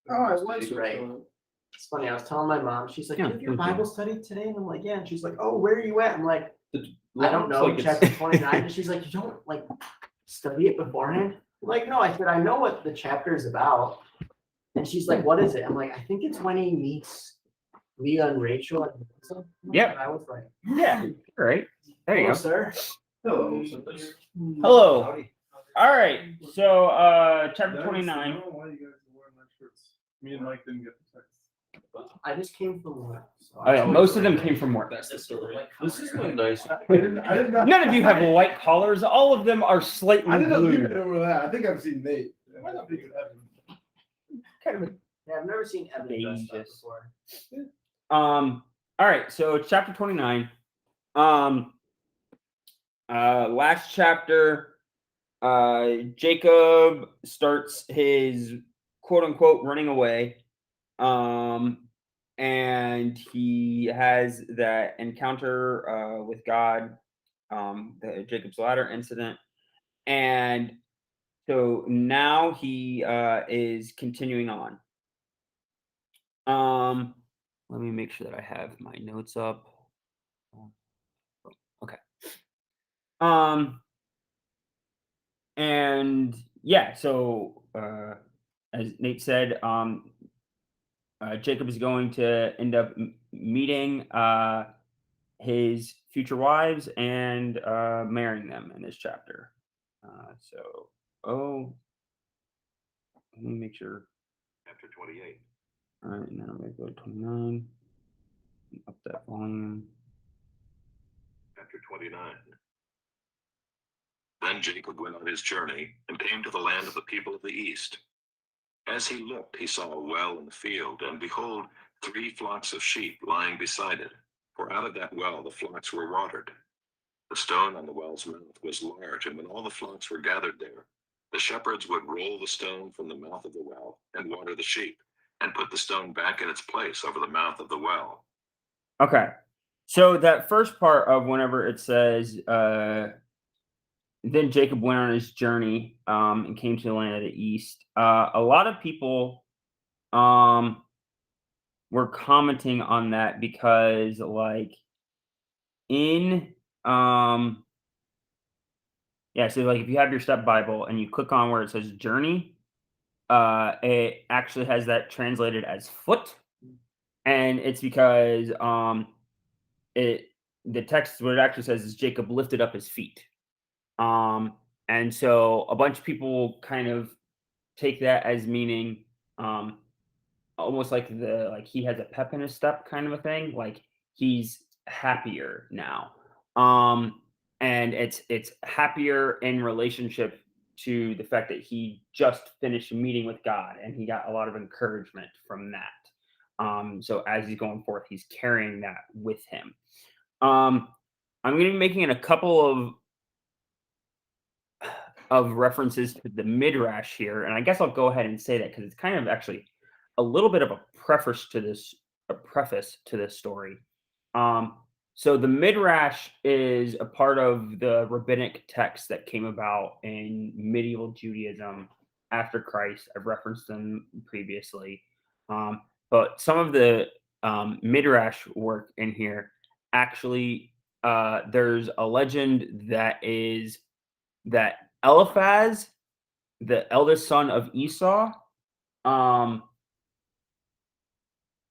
Oh, I was right. It's funny. I was telling my mom. She's like, Yeah, "You have your thank you. Bible study today?" And I'm like, "Yeah." And she's like, "Oh, where are you at?" I'm like, "I don't Looks know." like it's- Chapter 29. And she's like, "You don't like study it beforehand?" I'm like, "No." I said, "I know what the chapter is about." And she's like, "What is it?" I'm like, "I think it's when he meets Leah and Rachel." Yep. And I was like, Yeah. All right. There you "Hello, go. sir." Hello. Hello. All right. So, chapter 29. Why you guys are wearing my shirts? Me and Mike didn't get the text. I just came from work. So Oh, yeah, most of them came from work. This is my nice. I did not. None of you have white collars. All of them are slightly I did not think blue. over that. I think I've seen Nate. Why not be Kind of Yeah, I've never seen Evan dressed up Dangerous. before. All right, so chapter 29. Last chapter, Jacob starts his quote unquote running away. And he has that encounter with God, the Jacob's ladder incident. And so now he is continuing on. Let me make sure that I have my notes up. Okay. And yeah, so as Nate said, Jacob is going to end up meeting his future wives and marrying them in this chapter. Let me make sure. Chapter 28. All right, and then I'm going to go to 29. Up that volume. Chapter 29. Then Jacob went on his journey and came to the land of the people of the east. As he looked, he saw a well in the field, and behold, 3 flocks of sheep lying beside it, for out of that well the flocks were watered. The stone on the well's mouth was large, and when all the flocks were gathered there, the shepherds would roll the stone from the mouth of the well and water the sheep, and put the stone back in its place over the mouth of the well. Okay. So that first part of whenever it says, then Jacob went on his journey and came to the land of the east. A lot of people were commenting on that because, like, in yeah, so like if you have your step Bible and you click on where it says journey, it actually has that translated as foot, and it's because the text what it actually says is Jacob lifted up his feet. And so a bunch of people kind of take that as meaning almost like he has a pep in his step kind of a thing, like he's happier now. And it's happier in relationship to the fact that he just finished a meeting with God and he got a lot of encouragement from that. So as he's going forth, he's carrying that with him. I'm going to be making a couple of references to the Midrash here, and I guess I'll go ahead and say that because it's kind of actually a little bit of a preface to this story. So the Midrash is a part of the rabbinic text that came about in medieval Judaism after Christ. I've referenced them previously, but some of the Midrash work in here actually, there's a legend that is that Eliphaz, the eldest son of Esau,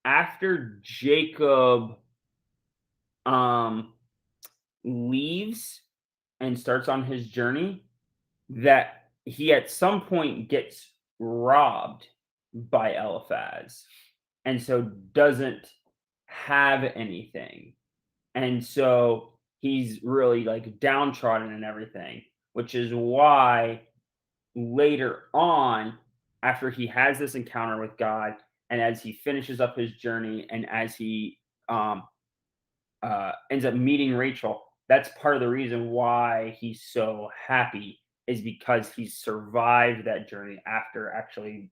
after Jacob leaves and starts on his journey, that he at some point gets robbed by Eliphaz and so doesn't have anything. And so he's really like downtrodden and everything, which is why later on, after he has this encounter with God, and as he finishes up his journey, and as he ends up meeting Rachel, that's part of the reason why he's so happy, is because he's survived that journey after actually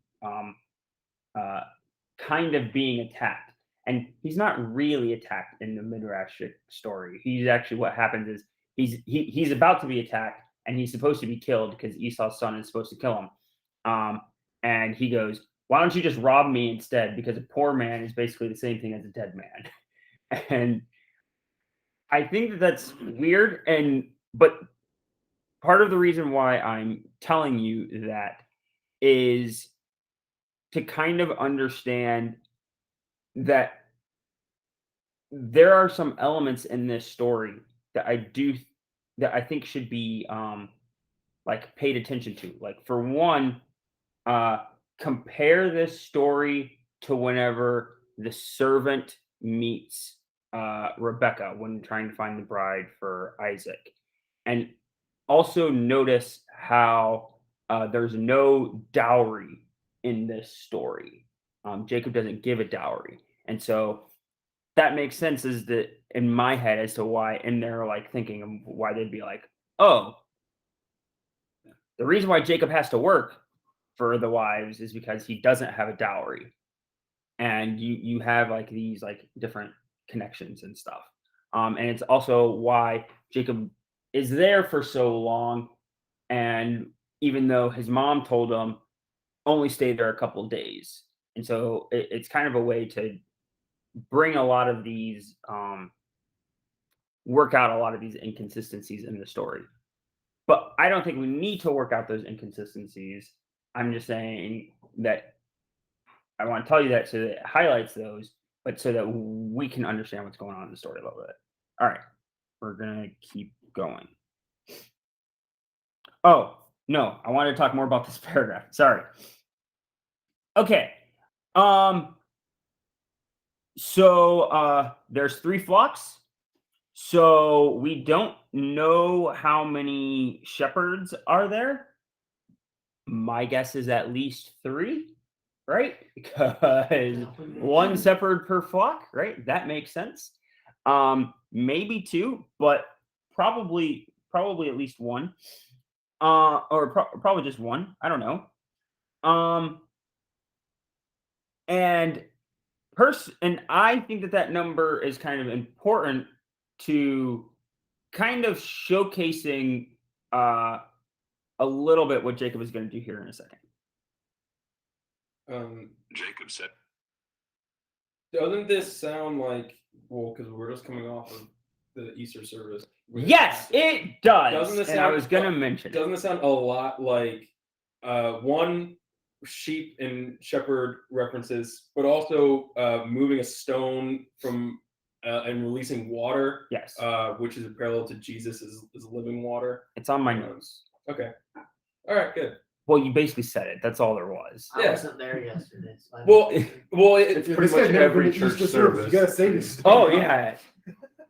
kind of being attacked. And he's not really attacked in the Midrashic story. He's actually, what happens is he's about to be attacked, and he's supposed to be killed because Esau's son is supposed to kill him. And he goes, why don't you just rob me instead? Because a poor man is basically the same thing as a dead man. And I think that that's weird. But part of the reason why I'm telling you that is to kind of understand that there are some elements in this story that I think should be like paid attention to. Like for one, compare this story to whenever the servant meets Rebecca when trying to find the bride for Isaac. And also notice how there's no dowry in this story. Jacob doesn't give a dowry. And so that makes sense as the in my head as to why, and they're like thinking of why they'd be like, oh, the reason why Jacob has to work for the wives is because he doesn't have a dowry. And you have like these like different connections and stuff. And it's also why Jacob is there for so long. And even though his mom told him only stay there a couple of days. And so it's kind of a way to bring a lot of these, work out a lot of these inconsistencies in the story. But I don't think we need to work out those inconsistencies. I'm just saying that I want to tell you that so that it highlights those, but so that we can understand what's going on in the story a little bit. All right, we're going to keep going. Oh, no, I wanted to talk more about this paragraph. Sorry. Okay. So there's 3 flocks. So we don't know how many shepherds are there. My guess is at least 3, right? Because 1 shepherd per flock, right? That makes sense. Maybe 2, but probably at least 1. Or probably just 1. I don't know. And I think that number is kind of important to kind of showcasing a little bit what Jacob is going to do here in a second. Jacob said, Doesn't this sound like, well, because we're just coming off of the Easter service. Yes, it does. Doesn't this and I sound- was going to mention it. Doesn't it sound a lot like one sheep and shepherd references, but also moving a stone from and releasing water, Yes, which is a parallel to Jesus as living water. it's on my notes. Okay. All right, good. Well, you basically said it. That's all there was. I Yeah. wasn't there yesterday. So I Well, don't- well, If it, this much guy's never every been to church Easter service, service. you gotta say this. Oh yeah,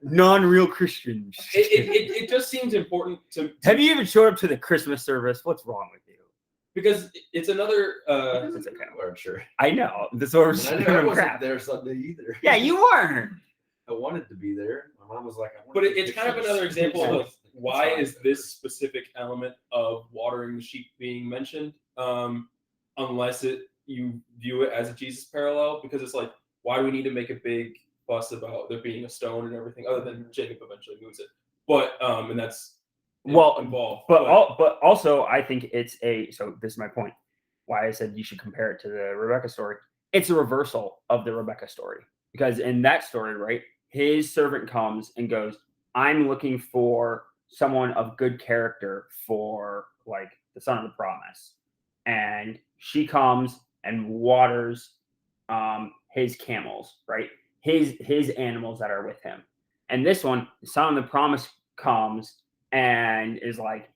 non-real Christians. it just seems important to Have you even showed up to the Christmas service? What's wrong with you? because it's another It's okay. Weren't sure. I know. This over I wasn't there Sunday either. Yeah, you weren't. I wanted to be there. My mom was like, I want but to it's kind of another example of like why is this specific element of watering the sheep being mentioned unless you view it as a Jesus parallel, because it's like, why do we need to make a big fuss about there being a stone and everything other than Jacob eventually moves it, but and that's Well, involved, but also I think it's so this is my point why I said you should compare it to the Rebecca story. It's a reversal of the Rebecca story, because in that story, right, his servant comes and goes, I'm looking for someone of good character for like the son of the promise, and she comes and waters his camels, right, his animals that are with him. And this one, the son of the promise comes and is like,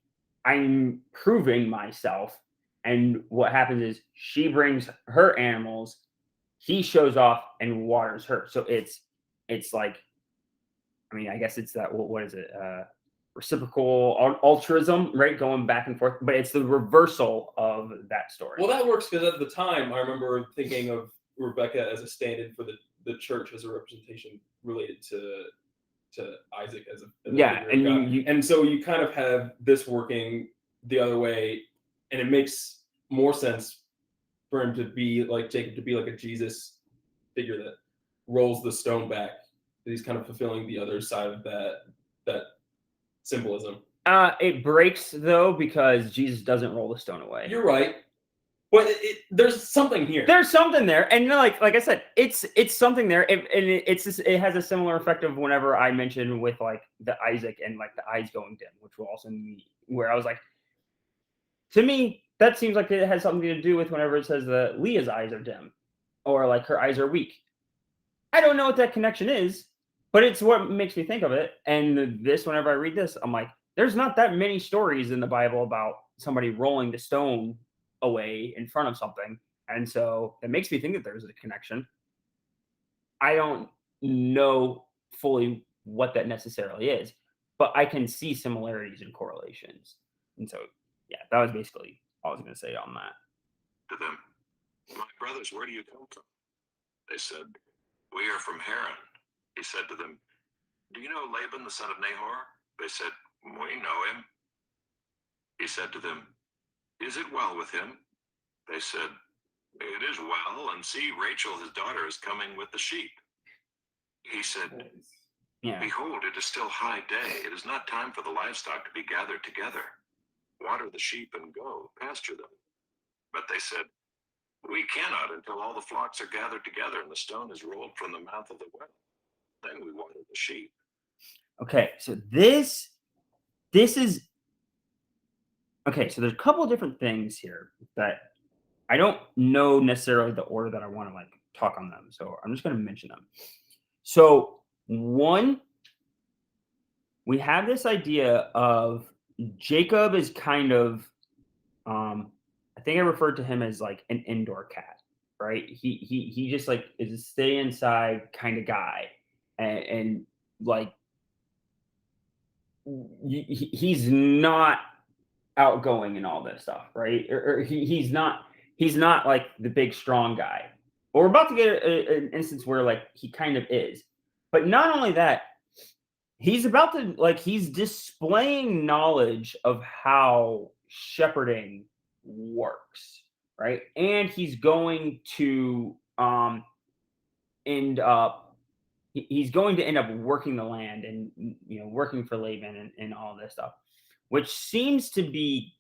I'm proving myself. And what happens is she brings her animals, he shows off and waters her. So it's like, I mean, I guess it's that, what is it? Reciprocal altruism, right? Going back and forth, but it's the reversal of that story. well, that works because at the time I remember thinking of Rebecca as a stand-in for the church as a representation related to Isaac as a Yeah, figure of and God. you And so you kind of have this working the other way, and it makes more sense for him to be like Jacob, to be like a Jesus figure that rolls the stone back. That he's kind of fulfilling the other side of that symbolism. it breaks though, because Jesus doesn't roll the stone away. You're right, But there's something here. There's something there, and like I said, it's something there, it has a similar effect of whenever I mentioned with like the Isaac and like the eyes going dim, which will also mean where I was like, to me, that seems like it has something to do with whenever it says that Leah's eyes are dim, or like her eyes are weak. I don't know what that connection is, but it's what makes me think of it. And this, whenever I read this, I'm like, there's not that many stories in the Bible about somebody rolling the stone away in front of something, and so it makes me think that there's a connection. I don't know fully what that necessarily is, but I can see similarities and correlations. And so yeah, that was basically all I was going to say on that. To them, "My brothers, where do you come from?" They said, "We are from Haran." He said to them, "Do you know Laban the son of Nahor?" They said, "We know him." He said to them, "Is it well with him?" They said, "It is well, and see, Rachel his daughter is coming with the sheep." He said, Yeah. "Behold, it is still high day. It is not time for the livestock to be gathered together. Water the sheep and go, pasture them." But they said, "We cannot until all the flocks are gathered together and the stone is rolled from the mouth of the well. Then we water the sheep." Okay, so this is okay. So there's a couple of different things here that I don't know necessarily the order that I want to like talk on them. So I'm just going to mention them. So one, we have this idea of Jacob is kind of, I think I referred to him as like an indoor cat, right? He just like is a stay inside kind of guy, and like he's not outgoing and all this stuff, right? Or he's not like the big strong guy. But we're about to get an instance where like he kind of is. But not only that, he's about to like he's displaying knowledge of how shepherding works, right? And he's going to end up he's going to end up working the land and working for Laban and all this stuff, which seems to be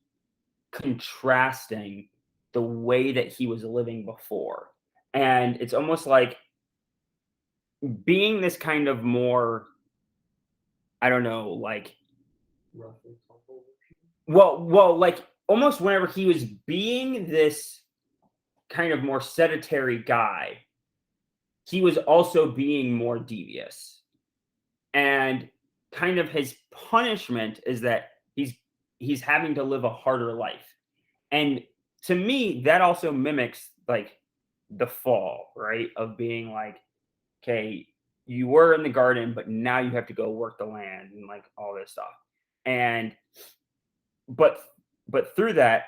contrasting the way that he was living before. And it's almost like being this kind of more, I don't know, like, well, like almost whenever he was being this kind of more sedentary guy, he was also being more devious. And kind of his punishment is that he's having to live a harder life. And to me, that also mimics like the fall, right? Of being like, okay, you were in the garden, but now you have to go work the land and like all this stuff. And but through that,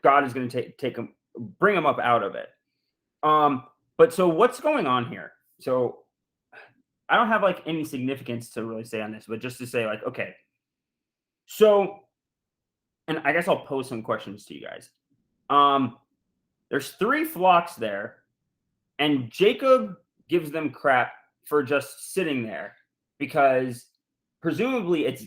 God is going to take him, bring him up out of it. But so what's going on here? So I don't have like any significance to really say on this, but just to say like, okay, so, and I guess I'll pose some questions to you guys. There's 3 flocks there, and Jacob gives them crap for just sitting there because presumably it's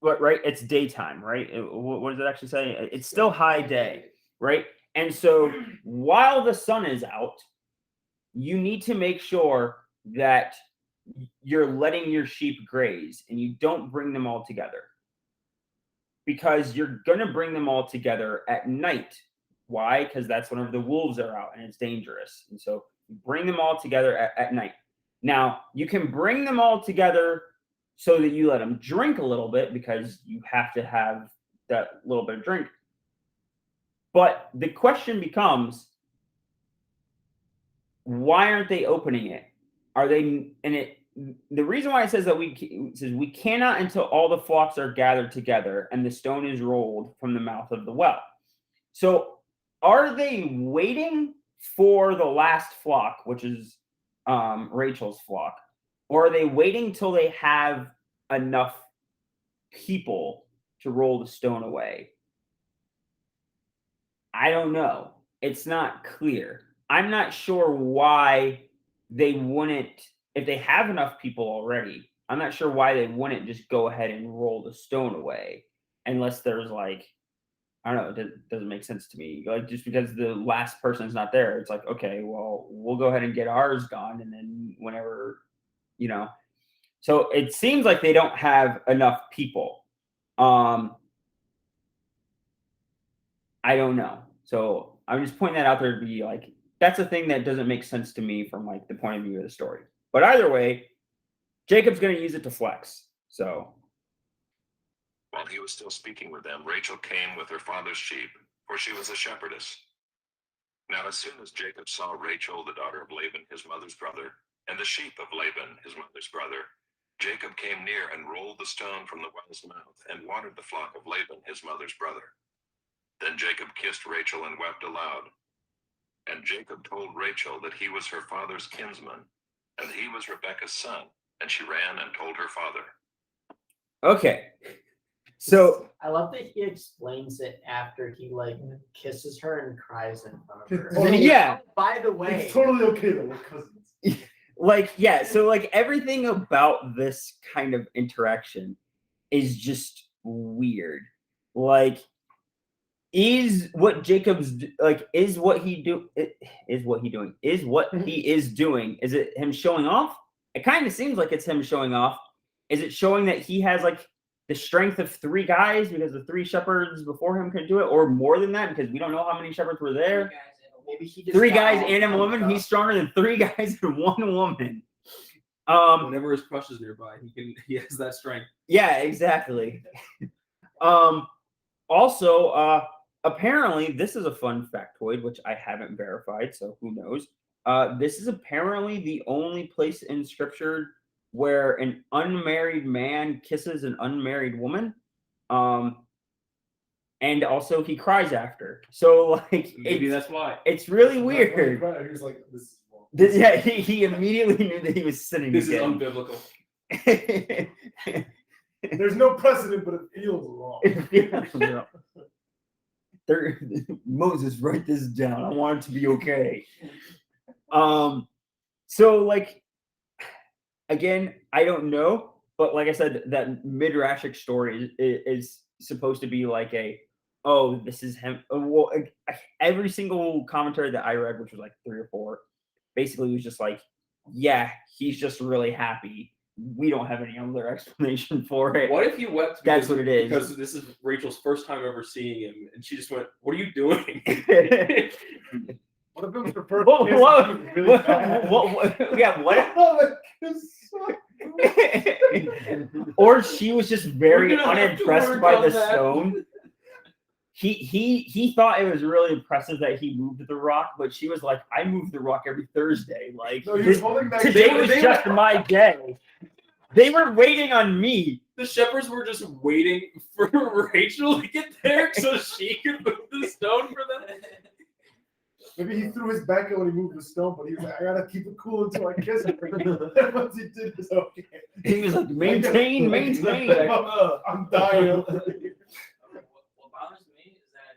right. It's daytime, right? What does it actually say? It's still high day, right? And so while the sun is out, you need to make sure that you're letting your sheep graze and you don't bring them all together, because you're going to bring them all together at night. Why? Because that's whenever the wolves are out and it's dangerous. And so bring them all together at night. Now, you can bring them all together so that you let them drink a little bit because you have to have that little bit of drink. But the question becomes, why aren't they opening it? Are they in it? The reason why it says that we cannot until all the flocks are gathered together and the stone is rolled from the mouth of the well. So are they waiting for the last flock, which is Rachel's flock, or are they waiting till they have enough people to roll the stone away? I don't know. It's not clear. I'm not sure why they wouldn't, if they have enough people already, I'm not sure why they wouldn't just go ahead and roll the stone away unless there's like I don't know, doesn't make sense to me. Like, just because the last person's not there, it's like, okay, well, we'll go ahead and get ours gone, and then whenever, you know. So it seems like they don't have enough people. I don't know. So I'm just pointing that out there to be like, that's a thing that doesn't make sense to me from like the point of view of the story. But either way, Jacob's going to use it to flex. So While he was still speaking with them, Rachel came with her father's sheep, for she was a shepherdess. Now as soon as Jacob saw Rachel, the daughter of Laban, his mother's brother, and the sheep of Laban, his mother's brother, Jacob came near and rolled the stone from the well's mouth and watered the flock of Laban, his mother's brother. Then Jacob kissed Rachel and wept aloud. And Jacob told Rachel that he was her father's kinsman, and that he was Rebekah's son, and she ran and told her father. okay. So I love that he explains it after he like kisses her and cries in front of her. Oh, yeah. By the way, It's totally okay though, we're cousins. Like, yeah, so like everything about this kind of interaction is just weird. Like, is what Jacob's like, is what he doing, is it him showing off? It kind of seems like it's him showing off. Is it showing that he has like the strength of 3 guys because the 3 shepherds before him could do it, or more than that because we don't know how many shepherds were there? maybe he just 3 got guys all and a pumped woman. up. He's stronger than 3 guys and 1 woman. Whenever his crush is nearby, he has that strength. Yeah, exactly. Also, apparently, this is a fun factoid, which I haven't verified, so who knows. This is apparently the only place in scripture where an unmarried man kisses an unmarried woman. And also he cries after. So like Maybe that's why. it's really That's why he weird. cried. He was like, this is wrong. Yeah, he immediately knew that he was sinning This is again. unbiblical. There's no precedent, but it feels wrong. Moses, write this down. I want it to be okay. So like again, I don't know, but like I said, that midrashic story is supposed to be like a, oh, this is him. Well, every single commentary that I read, which was like 3 or 4, basically was just like, yeah, he's just really happy. We don't have any other explanation for it. What if he wept? That's because- what it is. Because this is Rachel's first time ever seeing him, and she just went, "What are you doing?" What if it was the first What- kiss what- and he was really bad? yeah, what? Oh, the kiss sucked. Or she was just very We're gonna have to unimpressed work by on the that. stone. He thought it was really impressive that he moved the rock, but she was like, I move the rock every Thursday. Like No, he was holding back. today was just my day. They were waiting on me. The shepherds were just waiting for Rachel to get there so she could move the stone for them. Maybe he threw his back out when he moved the stone, but he was like, I gotta keep it cool until I kiss her. And once he did, it's okay. He was like, maintain. I'm dying. What bothers me is that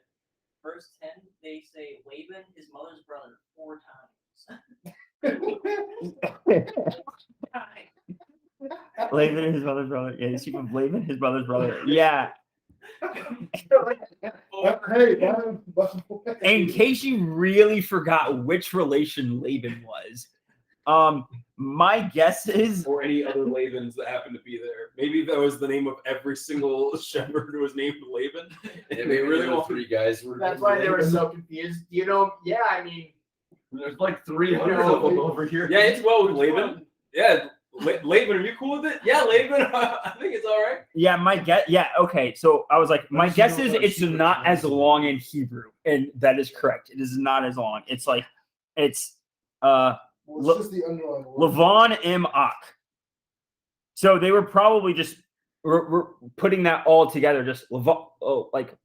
verse 10, they say Laban, his mother's brother, 4 times. Laban, his mother's brother. Yeah, sheep of Laban, his mother's brother. Yeah. Hey, In case you really forgot which relation Laban was, my guess is Or any other Lavans that happened to be there. Maybe that was the name of every single shepherd who was named Laban. Yeah, And maybe they really the wanted 3 guys were. That's why they were so confused. You know, yeah, I mean, There's like 300 of them over here. Yeah, it's well with Laban. Yeah, Laban, are you cool with it? Yeah, Laban, I think it's all right. yeah, my guess. Yeah, okay. So I was like, my does she guess know is about it's sheep not or as something? long in Hebrew, and that is correct. It is not as long. It's like it's Well, it's just the underlying word. Lavan Im Ak. So they were probably just we're putting that all together, just Lavan,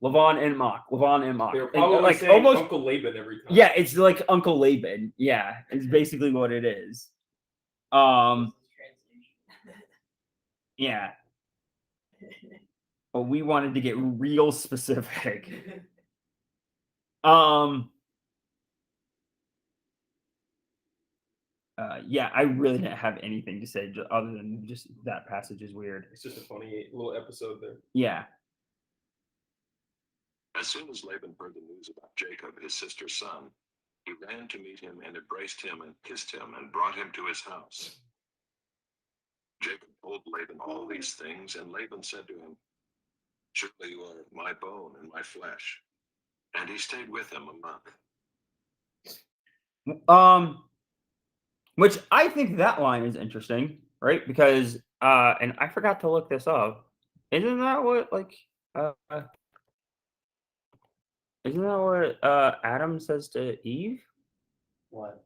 Lavan Im Ak, Lavan Im Ak. They were And, probably like saying almost. Uncle Laban every time. Yeah, it's like Uncle Laban. Yeah, it's basically what it is. Yeah. But we wanted to get real specific. Yeah, I really didn't have anything to say other than just that passage is weird. It's just a funny little episode there. Yeah. As soon as Laban heard the news about Jacob, his sister's son, he ran to meet him and embraced him and kissed him and brought him to his house. Jacob told Laban all these things, and Laban said to him, "Surely you are my bone and my flesh." And he stayed with him a month. Which I think that line is interesting, right? Because and I forgot to look this up. Isn't that what Adam says to Eve? What?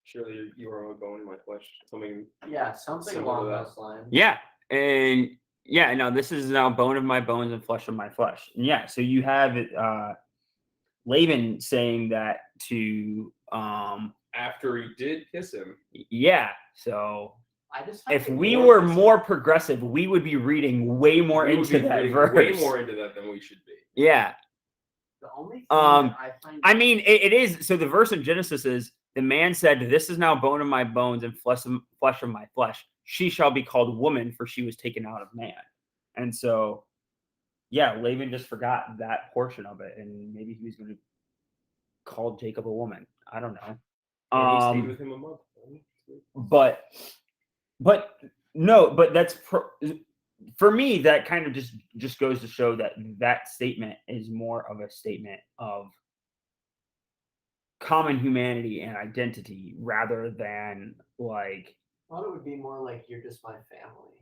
Surely you are my bone and my flesh. Something. Yeah, something Similar to along that. those lines. Yeah, and yeah, no, this is now bone of my bones and flesh of my flesh. And yeah, so you have Laban saying that to After he did kiss him. yeah. So I just find if it we more were just- more progressive, we would be reading way more we would into be that reading verse. way more into that than we should be. Yeah. the only thing Um, that I find I mean, it is. So the verse in Genesis is, the man said, "This is now bone of my bones and flesh of my flesh. She shall be called woman, for she was taken out of man." And so, yeah, Laban just forgot that portion of it, and maybe he was going to call Jacob a woman. I don't know. And he stayed with him a month. But no, but that's for me, that kind of just goes to show that that statement is more of a statement of common humanity and identity rather than like, I thought it would be more like you're just my family.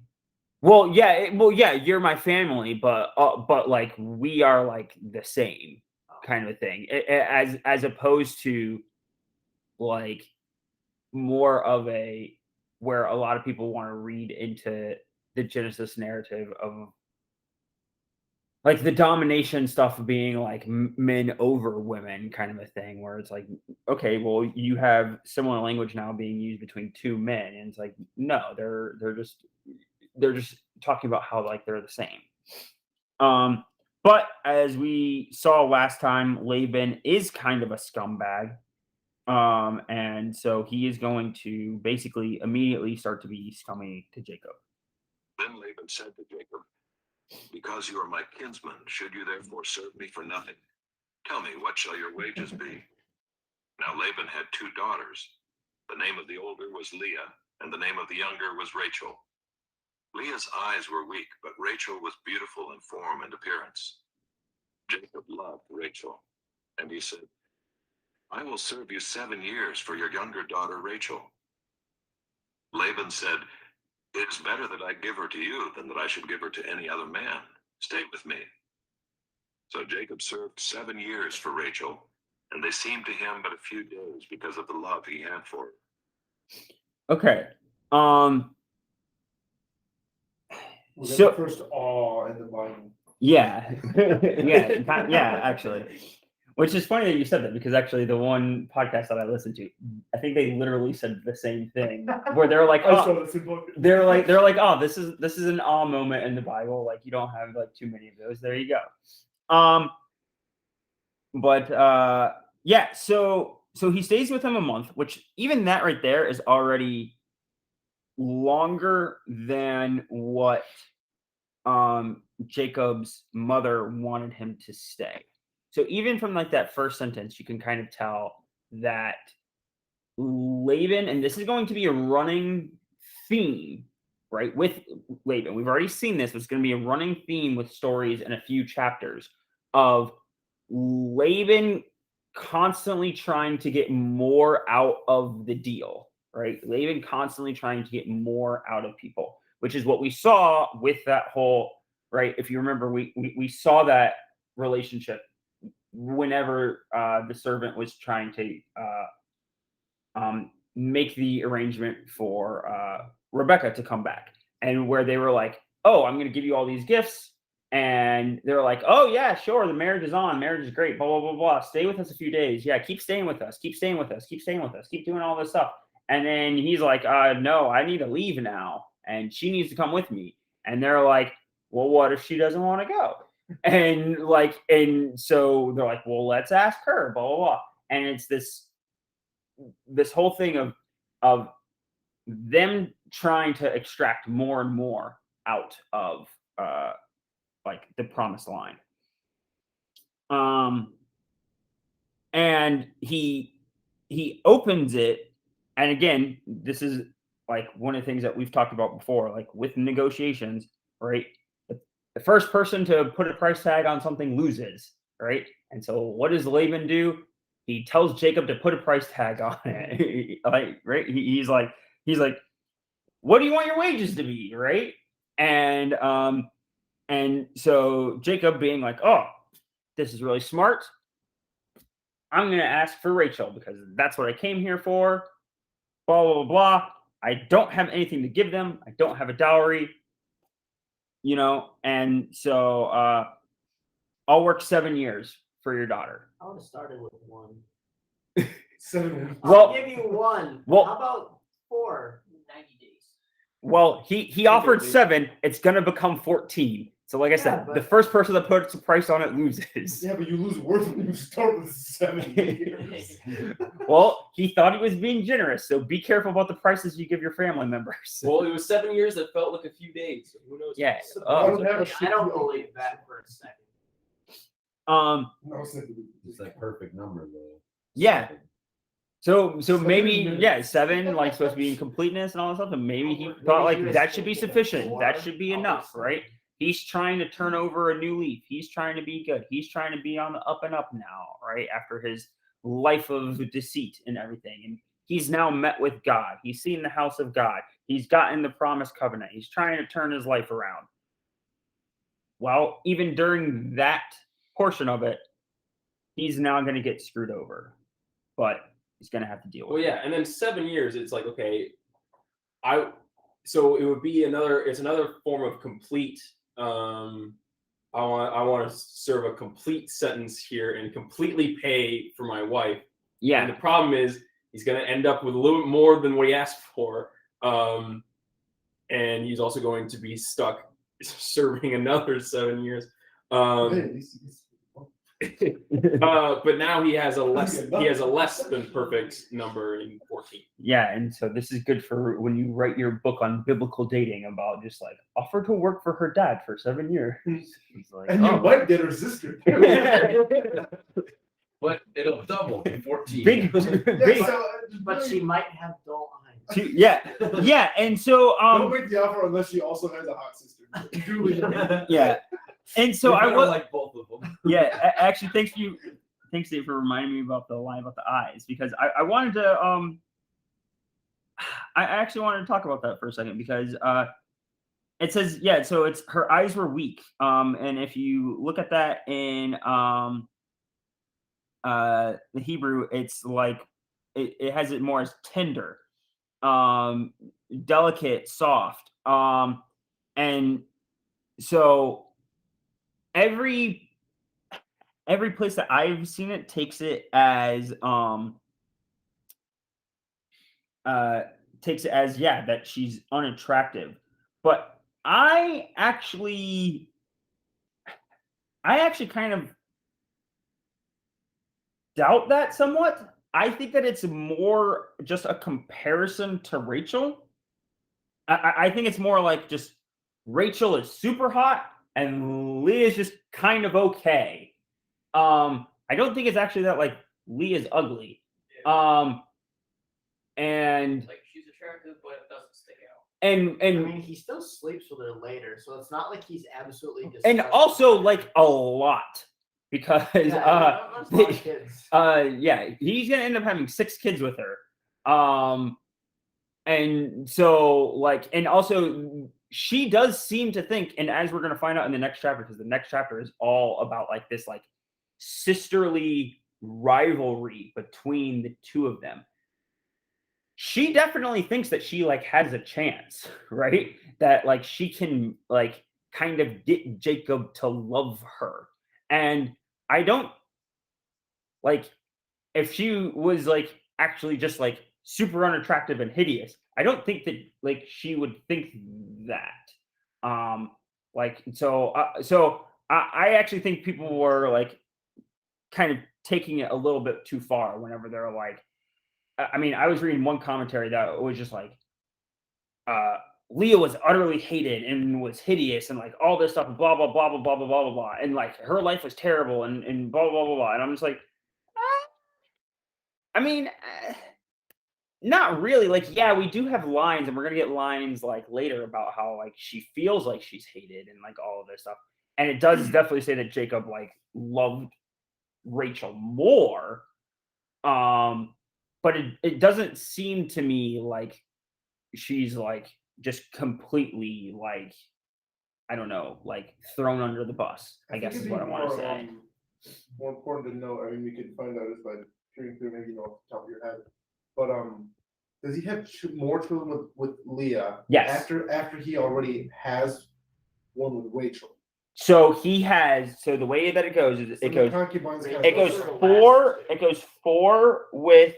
well, yeah, you're my family, but like we are like the same kind of a thing, as opposed to like more of a, where a lot of people want to read into the Genesis narrative of like the domination stuff being like men over women kind of a thing, where it's like, okay, well, you have similar language now being used between two men, and it's like, no, they're just talking about how like they're the same. But as we saw last time, Laban is kind of a scumbag. And so he is going to basically immediately start to be scummy to Jacob. Then Laban said to Jacob, "Because you are my kinsman, should you therefore serve me for nothing? Tell me, what shall your wages be?" Now Laban had 2 daughters. The name of the older was Leah, and the name of the younger was Rachel. Leah's eyes were weak, but Rachel was beautiful in form and appearance. Jacob loved Rachel, and he said, "I will serve you 7 years for your younger daughter Rachel." Laban said, "It is better that I give her to you than that I should give her to any other man. Stay with me." So Jacob served 7 years for Rachel, and they seemed to him but a few days because of the love he had for her. Okay. We So- got the first awe in the Bible. Yeah. Yeah, actually. Which is funny that you said that, because actually the one podcast that I listened to, I think they literally said the same thing, where they're like, I saw oh, this in book. they're like, oh, this is an awe moment in the Bible. Like, you don't have like too many of those. There you go. But yeah, so he stays with him a month, which even that right there is already longer than what Jacob's mother wanted him to stay. So even from like that first sentence, you can kind of tell that Laban, and this is going to be a running theme, right? With Laban, we've already seen this. It's going to be a running theme with stories in a few chapters of Laban constantly trying to get more out of the deal, right? Laban constantly trying to get more out of people, which is what we saw with that whole, right? If you remember, we saw that relationship whenever the servant was trying to make the arrangement for Rebecca to come back, and where they were like, "Oh, I'm going to give you all these gifts," and they're like, "Oh yeah, sure, the marriage is on, marriage is great, blah blah blah blah. Stay with us a few days, yeah, keep staying with us, keep staying with us, keep staying with us, keep doing all this stuff." And then he's like, "No, I need to leave now, and she needs to come with me." And they're like, "Well, what if she doesn't want to go?" And like, and so they're like, "Well, let's ask her, blah blah blah." And it's this whole thing of them trying to extract more and more out of like the promised line. And he opens it, and again, this is like one of the things that we've talked about before, like with negotiations, right? The first person to put a price tag on something loses, right? And so what does Laban do? He tells Jacob to put a price tag on it. Like, right? He's like, what do you want your wages to be, right? And so Jacob being like, oh, this is really smart. I'm going to ask for Rachel because that's what I came here for. Blah, blah, blah, blah. I don't have anything to give them. I don't have a dowry, and so I'll work 7 years for your daughter. I would have started with 1. 7 weeks. Well- I'll give you 1. well- How about 4? 90 days. Well, he offered 7. It's going to become 14. So like I said, Yeah, the but- first person that puts a price on it loses. Yeah, but you lose worth when you start with 7 years. Well, he thought he was being generous, so be careful about the prices you give your family members. Well, it was 7 years that felt like a few days. So who knows? Yeah. I don't have a I don't believe that for a second. No sympathy. It's that perfect number though. Yeah. So Seven maybe minutes. 7 like supposed to be in completeness and all that stuff, and maybe he Maybe thought like he was that should be thinking sufficient. That more, should be enough, right? He's trying to turn over a new leaf. He's trying to be good. He's trying to be on the up and up now, right? After his life of deceit and everything. And he's now met with God. He's seen the house of God. He's gotten the promised covenant. He's trying to turn his life around. Well, even during that portion of it, he's now going to get screwed over. But he's going to have to deal with Well, it. yeah, and then 7 years, it's like, okay, so it would be another form of complete. I want to serve a complete sentence here and completely pay for my wife. Yeah. And the problem is he's going to end up with a little bit more than what he asked for, and he's also going to be stuck serving another 7 years. But now he has a less than perfect number in 14. Yeah, and so this is good for when you write your book on biblical dating about just like offer to work for her dad for 7 years. It's like, And you oh. might get her sister. But it'll double to 14. Big, Yeah, big, so, But she might have dull eyes. yeah, and so don't make the offer unless she also has a hot sister. Julie. yeah, and so You I better was like both of them. yeah, actually, thanks Dave for reminding me about the line about the eyes because I wanted to I actually wanted to talk about that for a second because it says so it's her eyes were weak and if you look at that in the Hebrew it's like it has it more as tender, delicate, soft, and so every place that I've seen it takes it as that she's unattractive. But I actually kind of doubt that somewhat. I think that it's more just a comparison to Rachel. I think it's more like just Rachel is super hot and Leah's just kind of okay. I don't think it's actually that like Leah's ugly. And Like she's attractive, but it doesn't stick out. and I mean, he still sleeps with her later, so it's not like he's absolutely and disgusting. also like a lot because that's a lot of kids. he's gonna end up having 6 kids with her. And so like and also she does seem to think, and as we're gonna find out in the next chapter, because the next chapter is all about like this like sisterly rivalry between the two of them. She definitely thinks that she like has a chance, right? That like she can like kind of get Jacob to love her. And I don't like if she was like actually just like super unattractive and hideous, I don't think that like she would think that. Like so I actually think people were like kind of taking it a little bit too far whenever they're like I mean, I was reading one commentary that was just like Leah was utterly hated and was hideous and like all this stuff and blah blah blah blah blah blah blah blah blah, and like her life was terrible and blah blah blah blah, and I'm just like, I mean, not really. Like, yeah, we do have lines, and we're gonna get lines like later about how like she feels like she's hated and like all of this stuff, and it does definitely say that Jacob like loved Rachel more, but it doesn't seem to me like she's like just completely like, I don't know, like thrown under the bus, I guess think is it'd what I be want to more, say. More important to know. I mean, we could find out just by peering through, maybe off the top of your head. But does he have more children with Leah? Yes. After he already has one with Rachel. So he has, so the way that it goes is So it the goes concubines kind of it goes Those are the four it goes four with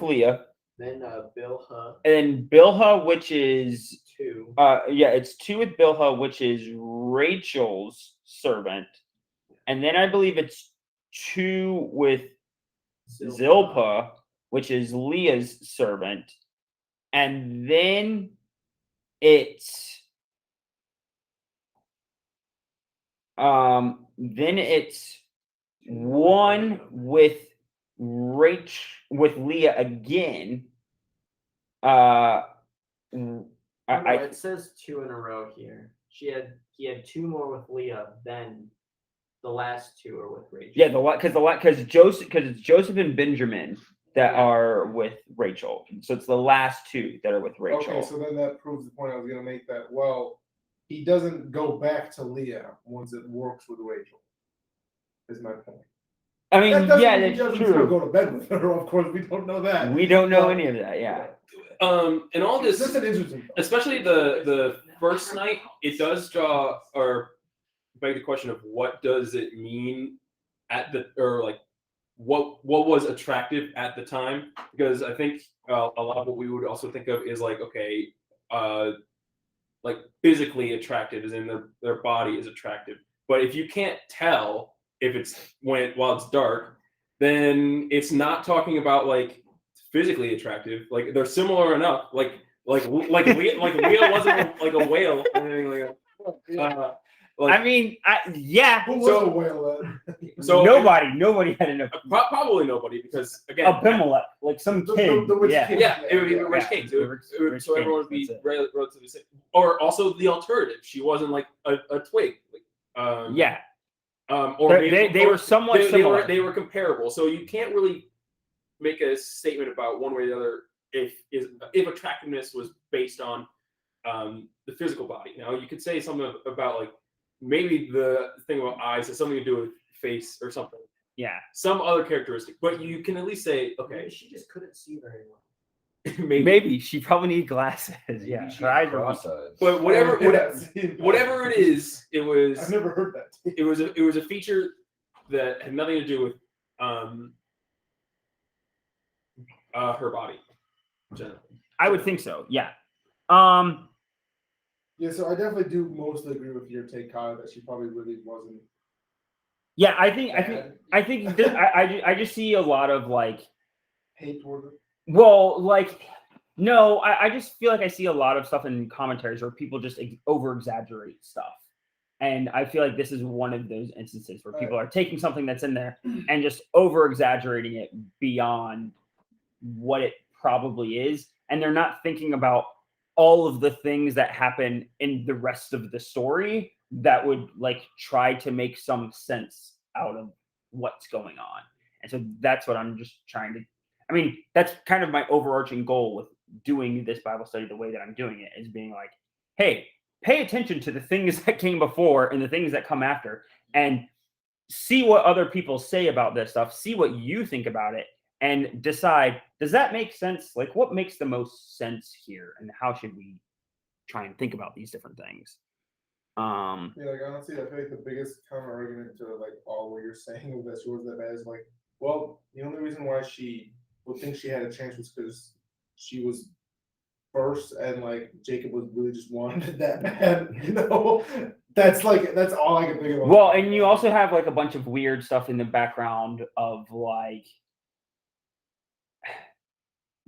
Leah, Then Bilhah and then Bilhah, which is 2. yeah, it's 2 with Bilhah, which is Rachel's servant, and then I believe it's 2 with Zilpah, which is Leah's servant, and then it's 1 with Leah again. It says 2 in a row here. He had 2 more with Leah, then the last 2 are with Rachel. Yeah, because it's Joseph and Benjamin that are with Rachel. So it's the last 2 that are with Rachel. Okay, so then that proves the point I was gonna make, that he doesn't go back to Leah once it works with Rachel. Is my point. I mean, That doesn't yeah, mean he that's doesn't still true. go to bed with her. Of course, we don't know that. We don't know But- any of that. Yeah. And all It's this, just an interesting thought. especially the first night, it does draw or beg the question of what does it mean at the, or like what was attractive at the time, because I think a lot of what we would also think of is like, okay, like physically attractive, as in their body is attractive, but if you can't tell if it's while it's dark, then it's not talking about like physically attractive. Like they're similar enough. Like Leah wasn't like a whale or anything like that. I mean, yeah. Who was so- a whale then? So Nobody had enough. probably nobody, because again, Abimelech, like some The- kid. the rich yeah. kid. yeah, it would be Yeah, rich yeah. kings. Rich So everyone would kings, be that's relatively safe. Or also the alternative. She wasn't like a twig. Yeah. Or They- maybe- they were somewhat similar. They were comparable. So you can't really make a statement about one way or the other if attractiveness was based on the physical body. Now you could say something about like maybe the thing about eyes has something to do with face or something, Yeah. some other characteristic. But you can at least say, Maybe okay, she just couldn't see very well. maybe. She probably needed glasses. Yeah. She Her eyes were cross-eyed. But whatever Yeah, whatever it is, it was I've never heard that. it was a feature that had nothing to do with her body. Generally. I would think so. Yeah. Yeah, so I definitely do mostly agree with your take, Kyle, that she probably really wasn't. Yeah. I think this, I just see a lot of like, Hate toward her. well, like, no, I just feel like I see a lot of stuff in commentaries where people just over exaggerate stuff. And I feel like this is one of those instances where people are taking something that's in there and just over exaggerating it beyond what it probably is. And they're not thinking about all of the things that happen in the rest of the story that would like try to make some sense out of what's going on. And so that's what I'm just trying to, I mean, that's kind of my overarching goal with doing this Bible study the way that I'm doing it, is being like, hey, pay attention to the things that came before and the things that come after, and see what other people say about this stuff, see what you think about it, and decide, does that make sense? Like, what makes the most sense here, and how should we try and think about these different things? Yeah, like honestly, I feel like the biggest counter argument to like all what you're saying of that she wasn't that bad is like, well, the only reason why she would think she had a chance was because she was first and like Jacob was really just wanted that bad, you know? That's all I can think of. Well, and you also have like a bunch of weird stuff in the background of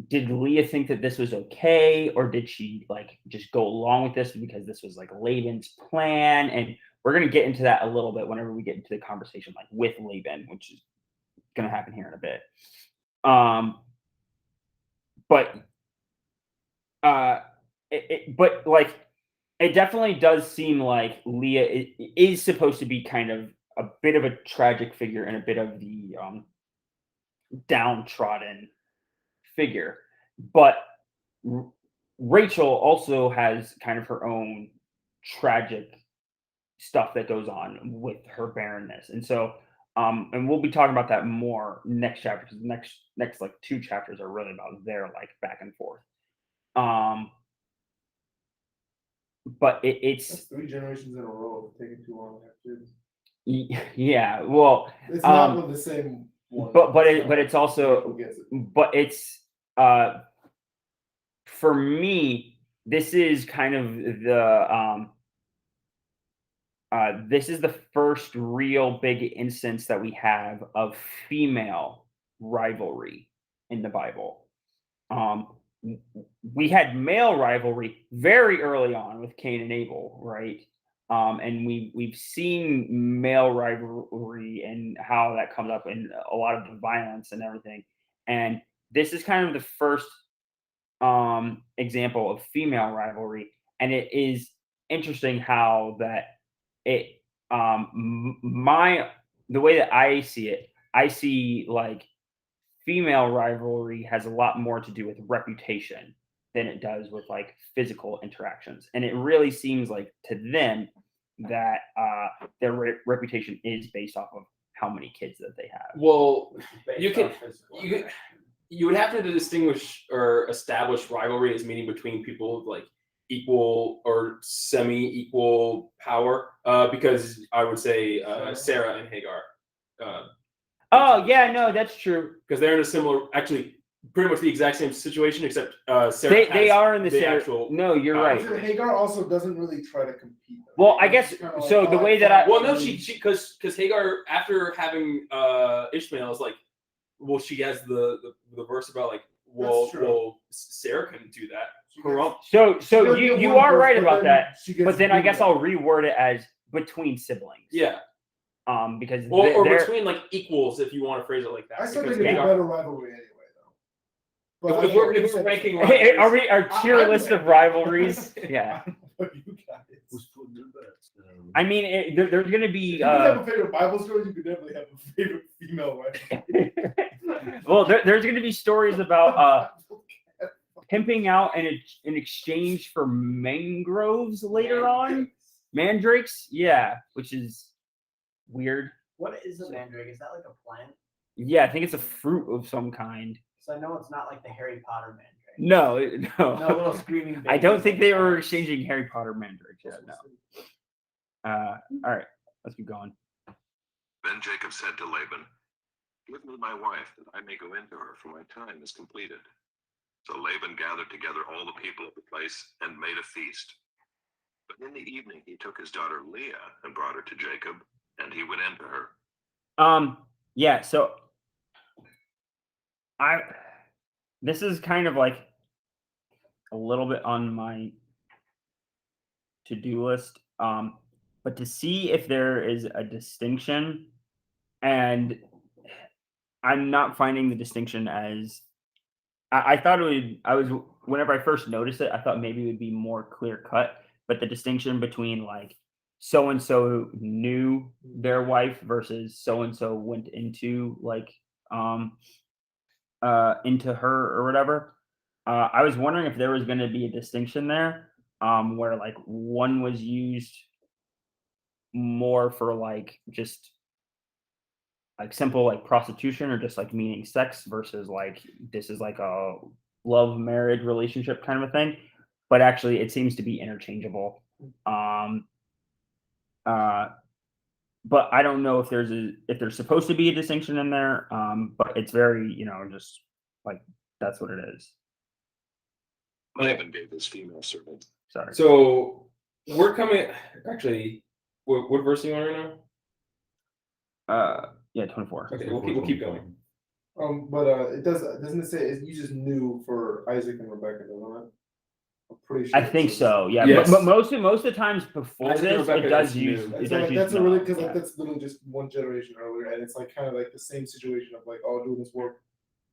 did Leah think that this was okay, or did she like just go along with this because this was like Laban's plan? And we're gonna get into that a little bit whenever we get into the conversation like with Laban, which is gonna happen here in a bit. But but like it definitely does seem like Leah is supposed to be kind of a bit of a tragic figure and a bit of the downtrodden figure, but Rachel also has kind of her own tragic stuff that goes on with her barrenness, and so and we'll be talking about that more next chapter because the next like 2 chapters are really about their like back and forth. But That's it's 3 generations in a row of taking too long to have kids. yeah, well, It's not with the same one. but so it's also who gets it? but it's for me this is kind of the this is the first real big instance that we have of female rivalry in the Bible. We had male rivalry very early on with Cain and Abel, right? And we've seen male rivalry and how that comes up in a lot of the violence and everything. And this is kind of the first example of female rivalry, and it is interesting how that it the way that I see it, I see like female rivalry has a lot more to do with reputation than it does with like physical interactions, and it really seems like to them that their reputation is based off of how many kids that they have. Well, Based you can on physical you could- you would have to distinguish or establish rivalry as meaning between people with like equal or semi-equal power, because I would say Sarah and Hagar. Oh yeah, no, that's true. Because they're in a similar, actually, pretty much the exact same situation, except Sarah. They has are in the same. actual. No, you're right. Hagar also doesn't really try to compete. Well, I guess Kinda so. like, The oh, way I that I Well, no, she because Hagar, after having Ishmael, is like, well, she has the verse about like, That's true. Sarah couldn't do that. She Her gets- own. so she does you get you one are verse, right but about then that. she gets But then I beaten guess up. I'll reword it as between siblings. Yeah, Because or they're- between like equals, if you want to phrase it like that. I still because think it's a Hagar- better rivalry anyway, though. If we're ranking Hey, are we our I- tier I- list of rivalries? Yeah. But you guys. Who's putting in bets? I mean, there's going to be. If you could have a favorite Bible story, you could definitely have a favorite female rivalry. well, there's going to be stories about pimping out in exchange for mangroves later on. Mandrakes, yeah, which is weird. What is a mandrake? Is that like a plant? Yeah, I think it's a fruit of some kind. So I know it's not like the Harry Potter mandrake. No, No no. little screaming. I don't babies think like they were that. exchanging Harry Potter mandrakes yet. No. All right, let's keep going. Then Jacob said to Laban, "Give me my wife, that I may go into her, for my time is completed." So Laban gathered together all the people of the place and made a feast. But in the evening he took his daughter Leah and brought her to Jacob, and he went into her. Yeah, so this is kind of like a little bit on my to-do list. But to see if there is a distinction, and I'm not finding the distinction as I thought whenever I first noticed it, I thought maybe it would be more clear cut, but the distinction between like so and so knew their wife versus so and so went into like into her or whatever. I was wondering if there was going to be a distinction there, where like one was used more for like just like simple like prostitution or just like meaning sex versus like this is like a love marriage relationship kind of a thing, but actually it seems to be interchangeable. But I don't know if there's supposed to be a distinction in there, but it's very just like that's what it is. Laban gave his female servant. Sorry. So we're coming. Actually, what verse are you on right now? Yeah, 24. Okay, we'll keep going. But it doesn't it say it uses new for Isaac and Rebecca, doesn't it? I'm pretty sure. I it think says- so. Yeah, Yes. but most of the times before Isaac and this, Rebecca it does is use. new. It So, does like, use that's a really Noah, because yeah. like that's literally just one generation earlier, and it's like kind of like the same situation of like all doing this work,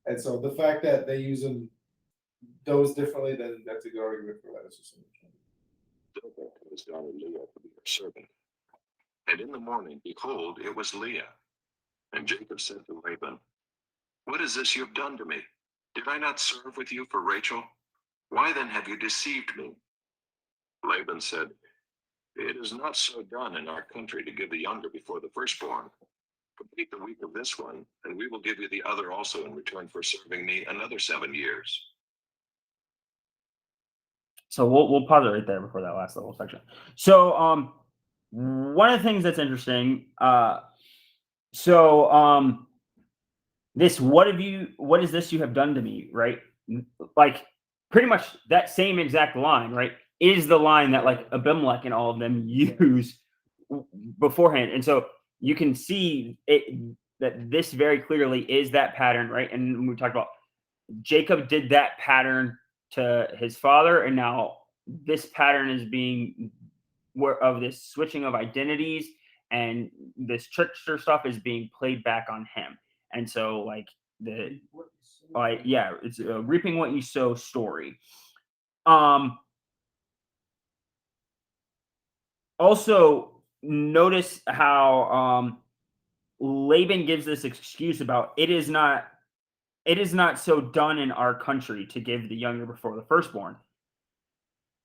and so the fact that they use those differently, then that's a good argument for that. It's just Bilhah to his daughter Leah to be her servant. And in the morning, behold, it was Leah. And Jacob said to Laban, "What is this you have done to me? Did I not serve with you for Rachel? Why then have you deceived me?" Laban said, "It is not so done in our country to give the younger before the firstborn. Complete the week of this one, and we will give you the other also in return for serving me another 7 years." So we'll pause it right there before that last little section. So one of the things that's interesting, this what is this you have done to me, right? Like pretty much that same exact line, right, is the line that like Abimelech and all of them use beforehand. And so you can see it that this very clearly is that pattern, right? And we talked about Jacob did that pattern to his father, and now this pattern is being of this switching of identities and this trickster stuff is being played back on him. And so like it's a reaping what you sow story. Also notice how Laban gives this excuse about it is not so done in our country to give the younger before the firstborn.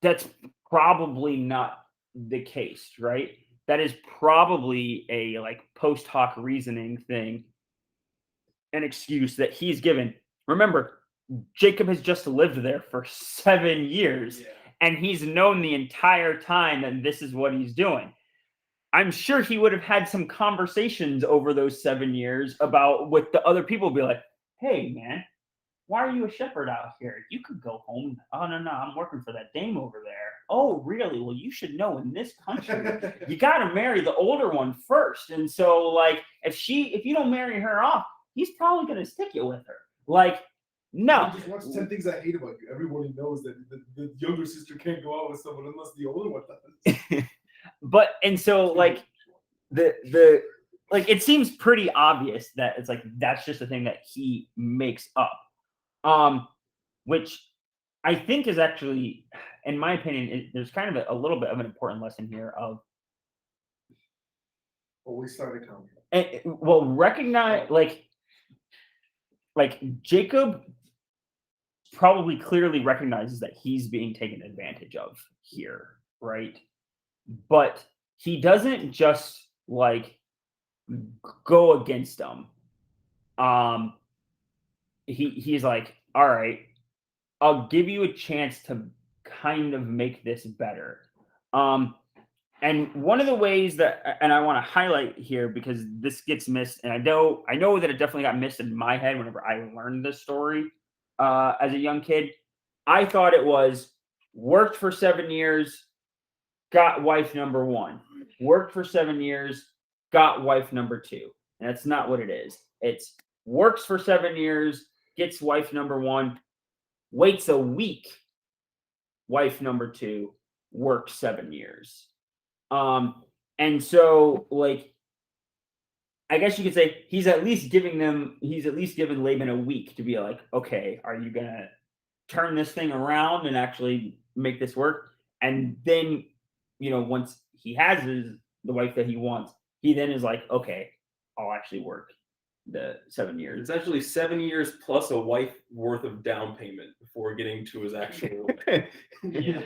That's probably not the case, right? That is probably a like post hoc reasoning thing, an excuse that he's given. Remember, Jacob has just lived there for 7 years, and he's known the entire time that this is what he's doing. I'm sure he would have had some conversations over those 7 years about with the other people, be like, "Hey, man, why are you a shepherd out here? You could go home." "Oh, no, I'm working for that dame over there." "Oh, really? Well, you should know in this country, you got to marry the older one first. And so, like, if you don't marry her off, he's probably going to stick you with her." Like, no. Just watch 10 Things I Hate About You. Everybody knows that the younger sister can't go out with someone unless the older one does. But, and so, like, the like, it seems pretty obvious that it's like, that's just a thing that he makes up. Which I think is actually, in my opinion, there's kind of a little bit of an important lesson here of Always sign a contract. well, recognize like Jacob probably clearly recognizes that he's being taken advantage of here, right? But he doesn't just like go against them. He's like, "All right, I'll give you a chance to kind of make this better." And one of the ways that, and I want to highlight here because this gets missed, and I know that it definitely got missed in my head whenever I learned this story as a young kid. I thought it was worked for 7 years, got wife number 1. Worked for 7 years, got wife number 2. And that's not what it is. It's works for 7 years, gets wife number 1, waits a week, wife number 2, works 7 years. And so like, I guess you could say he's at least given Laban a week to be like, "Okay, are you gonna turn this thing around and actually make this work?" And then, once he has the wife that he wants, he then is like, "Okay, I'll actually work the 7 years." It's actually 7 years plus a wife worth of down payment before getting to his actual. Yeah.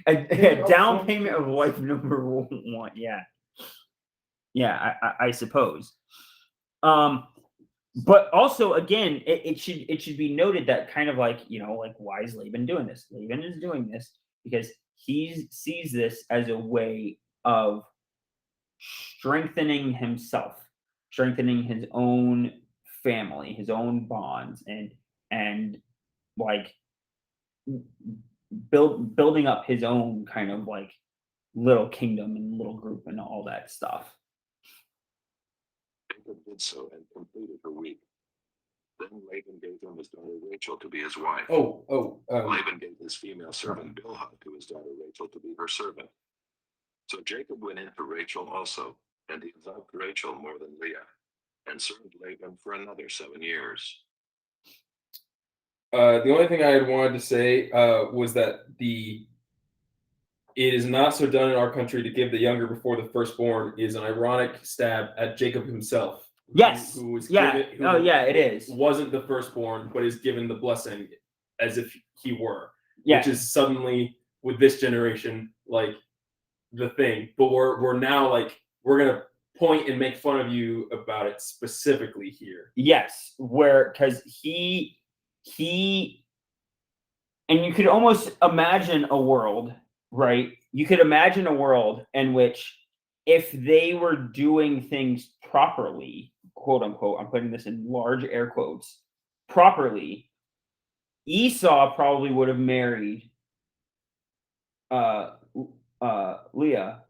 A down payment of wife number 1. Yeah, I suppose. But also, again, it should be noted that kind of like, like, why is Laban doing this? Laban is doing this because he sees this as a way of strengthening himself, strengthening his own family, his own bonds, and like building up his own kind of like little kingdom and little group and all that stuff. Jacob did so and completed her week. Then Laban gave him his daughter Rachel to be his wife. Laban gave his female servant Bilhah to his daughter Rachel to be her servant. So Jacob went in for Rachel also, and he loved Rachel more than Leah, and served Laban for another 7 years. The only thing I had wanted to say was that it is not so done in our country to give the younger before the firstborn is an ironic stab at Jacob himself. Yes. Who was Yeah. given, Oh, yeah, it is. Wasn't the firstborn, but is given the blessing as if he were. Yeah. Which is suddenly with this generation like the thing. But we're now like we're gonna point and make fun of you about it specifically here. Yes, because he and you could almost imagine a world, right? You could imagine a world in which if they were doing things properly, quote unquote, I'm putting this in large air quotes, properly, Esau probably would have married Leah,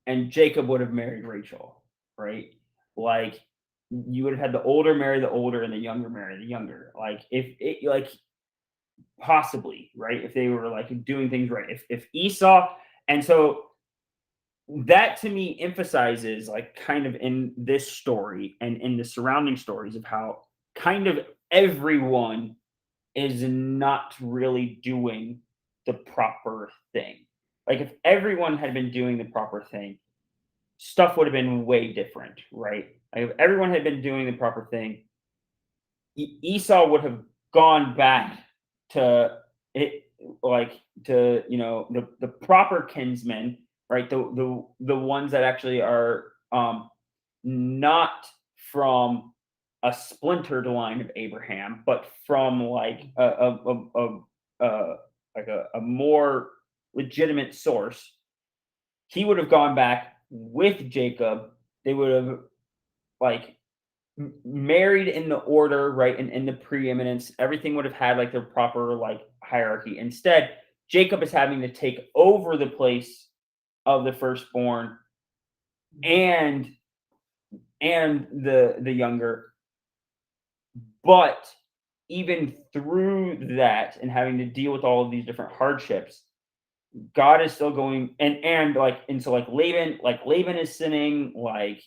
and Jacob would have married Rachel, right? Like you would have had the older marry the older and the younger marry the younger. Like if it like possibly, right? If they were like doing things right. If Esau, and so that to me emphasizes like kind of in this story and in the surrounding stories of how kind of everyone is not really doing the proper thing. Like if everyone had been doing the proper thing, stuff would have been way different, right? Like if everyone had been doing the proper thing, Esau would have gone back to it, like to the proper kinsmen, right? The ones that actually are not from a splintered line of Abraham, but from like a more legitimate source. He would have gone back with Jacob. They would have like married in the order, right, and in the preeminence. Everything would have had like their proper like hierarchy. Instead, Jacob is having to take over the place of the firstborn and the younger. But even through that and having to deal with all of these different hardships, God is still going and so Laban is sinning. Like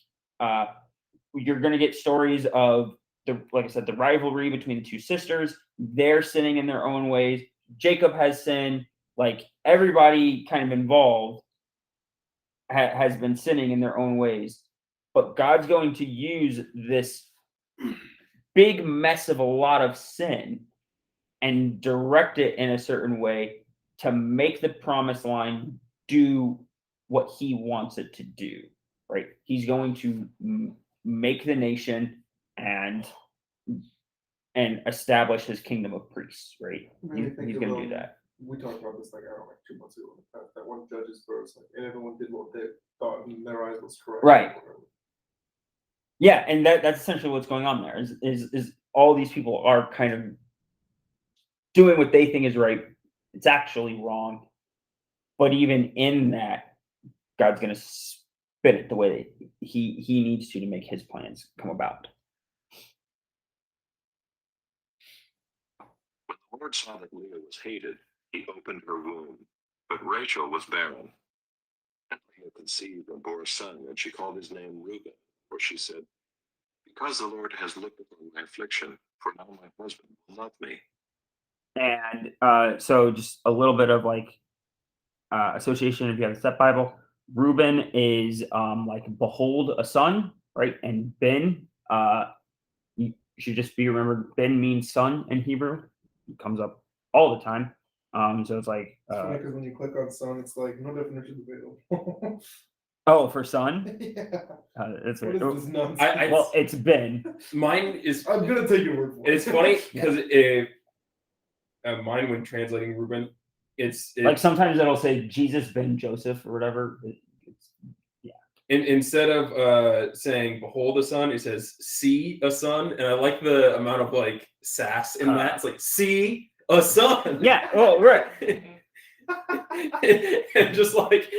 you're gonna get stories of like I said, the rivalry between the two sisters. They're sinning in their own ways. Jacob has sinned. Like everybody kind of involved has been sinning in their own ways. But God's going to use this big mess of a lot of sin and direct it in a certain way to make the promised line do what he wants it to do, right? He's going to make the nation and establish his kingdom of priests, right? He's going to do that. We talked about this like 2 months ago. That one Judges verse, like, and everyone did what they thought in their eyes was correct. Right. Yeah, and that's essentially what's going on there. Is all these people are kind of doing what they think is right. It's actually wrong. But even in that, God's going to spin it the way that he needs to make his plans come about. When the Lord saw that Leah was hated, he opened her womb, but Rachel was barren. And Leah conceived and bore a son, and she called his name Reuben, for she said, "Because the Lord has looked upon my affliction, for now my husband will love me." And so just a little bit of like association if you have a step Bible. Reuben is like behold a son, right? And Ben, you should just be remembered. Ben means son in Hebrew. It comes up all the time. So it's like because when you click on son, it's like no definition available. oh, for son? Yeah. That's What right. is this nonsense? Well, it's Ben. Mine is. I'm gonna take your word for it. It's funny because mine when translating Reuben, it's Like sometimes it'll say Jesus ben Joseph or whatever. Instead of saying "behold a son," it says "see a son," and I like the amount of like sass in that. It's like "see a son." Yeah. Oh, right. And just like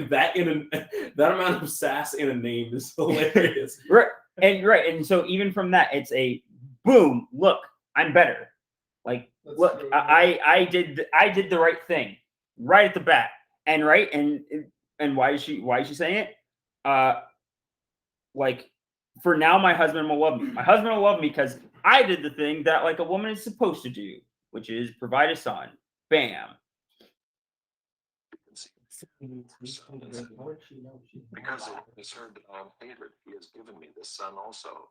that that amount of sass in a name is hilarious. Right. And so even from that, it's a boom, look, I'm better. Like, That's look, true. I did the right thing right at the bat, and right, and why is she saying it? Like, for now, my husband will love me. My husband will love me because I did the thing that like a woman is supposed to do, which is provide a son. Bam. Because the Lord has heard that I am favored, he has given me this son also.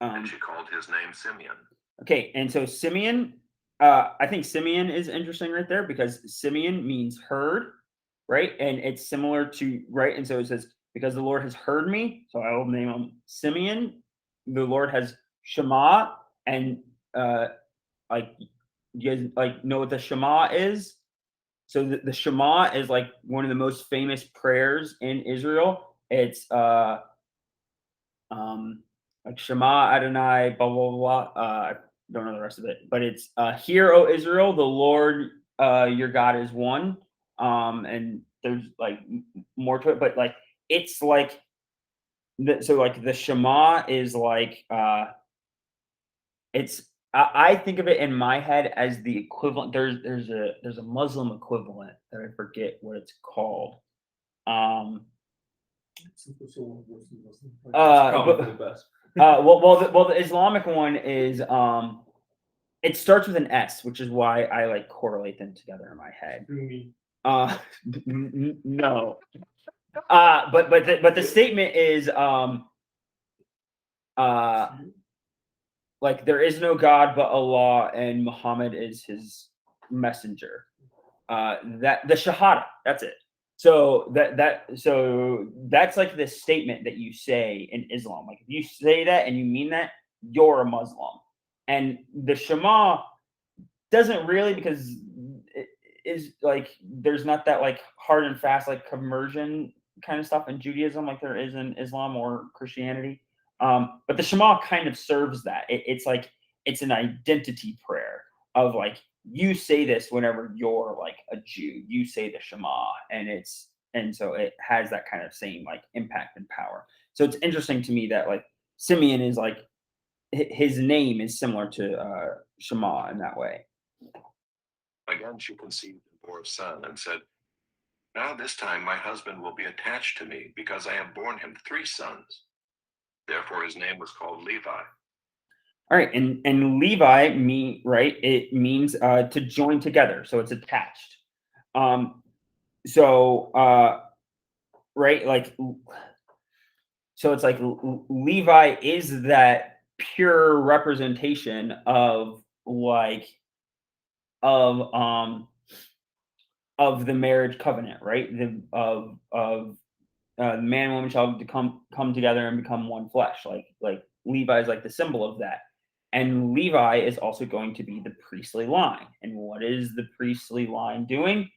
Um, And she called his name Simeon. Okay, and so Simeon, I think Simeon is interesting right there because Simeon means heard, right? And it's similar to right, and so it says, because the Lord has heard me, so I will name him Simeon. The Lord has Shema, and like you guys like know what the Shema is? So the Shema is like one of the most famous prayers in Israel. It's like Shema Adonai, blah blah blah. I don't know the rest of it, but it's hear, O Israel, the Lord your God is one. And there's like more to it, but like it's like so like the Shema is like it's I think of it in my head as the equivalent. There's a Muslim equivalent that I forget what it's called. Probably for the best. Well, the Islamic one is it starts with an S, which is why I like correlate them together in my head. No. But the statement is like there is no God but Allah and Muhammad is his messenger. That the Shahada, that's it. So that's like the statement that you say in Islam. Like if you say that and you mean that, you're a Muslim. And the Shema doesn't really, because it is like there's not that like hard and fast like conversion kind of stuff in Judaism like there is in Islam or Christianity. But the Shema kind of serves that. It's like it's an identity prayer of like you say this whenever you're like a Jew, you say the Shema, and so it has that kind of same like impact and power. So it's interesting to me that like Simeon is like his name is similar to Shema in that way. Again, she conceived and bore a son and said, now this time my husband will be attached to me because I have borne him 3 sons. Therefore his name was called Levi. All right, and Levi right? It means to join together, so it's attached. Right, like so it's like Levi is that pure representation of like of the marriage covenant, right? Of man and woman shall come together and become one flesh. Like Levi is like the symbol of that. And Levi is also going to be the priestly line. And what is the priestly line doing?